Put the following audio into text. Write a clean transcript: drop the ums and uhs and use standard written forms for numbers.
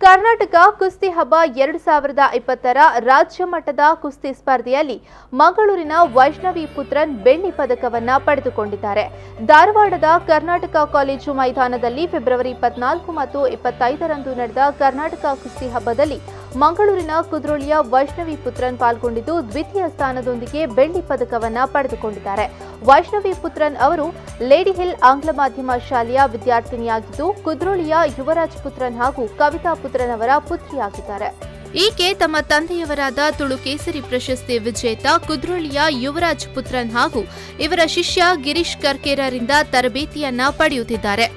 ಕರ್ನಾಟಕ ಕುಸ್ತಿ ಹಬ್ಬ 2020ರ ರಾಜ್ಯ ಮಟ್ಟದ ಕುಸ್ತಿ ಸ್ಪರ್ಧೆಯಲ್ಲಿ ಮಂಗಳೂರಿನ ವೈಷ್ಣವಿ ಪುತ್ರನ್ ಬೆಳ್ಳಿ ಪದಕವನ್ನ ಪಡೆದುಕೊಂಡಿದ್ದಾರೆ. ಧಾರವಾಡದ ಕರ್ನಾಟಕ ಕಾಲೇಜು ಮೈದಾನದಲ್ಲಿ ಫೆಬ್ರವರಿ 24 ಮತ್ತು 25ರಂದು ನಡೆದ ಕರ್ನಾಟಕ ಕುಸ್ತಿ ಹಬ್ಬದಲ್ಲಿ ಮಂಗಳೂರಿನ ಕುದ್ರೋಳಿಯ ವೈಷ್ಣವಿ ಪುತ್ರನ್ ಪಾಲ್ಗೊಂಡಿದ್ದು ದ್ವಿತೀಯ ಸ್ಥಾನದೊಂದಿಗೆ ಬೆಳ್ಳಿ ಪದಕವನ್ನ ಪಡೆದುಕೊಂಡಿದ್ದಾರೆ. ವೈಷ್ಣವಿ ಪುತ್ರನ್ ಅವರು ಲೇಡಿ ಹಿಲ್ ಆಂಗ್ಲ ಮಾಧ್ಯಮ ಶಾಲೆಯ ವಿದ್ಯಾರ್ಥಿನಿಯಾಗಿದ್ದು ಕುದ್ರೋಳಿಯ ಯುವರಾಜ್ ಪುತ್ರನ್ ಹಾಗೂ ಕವಿತಾ ಪುತ್ರನ್ ಅವರ ಪುತ್ರಿಯಾಗಿದ್ದಾರೆ. ಈಕೆ ತಮ್ಮ ತಂದೆಯವರಾದ ತುಳು ಕೇಸರಿ ಪ್ರಶಸ್ತಿ ವಿಜೇತ ಕುದ್ರೋಳಿಯ ಯುವರಾಜ್ ಪುತ್ರನ್ ಹಾಗೂ ಇವರ ಶಿಷ್ಯ ಗಿರೀಶ್ ಕರ್ಕೇರರಿಂದ ತರಬೇತಿಯನ್ನ ಪಡೆಯುತ್ತಿದ್ದಾರೆ.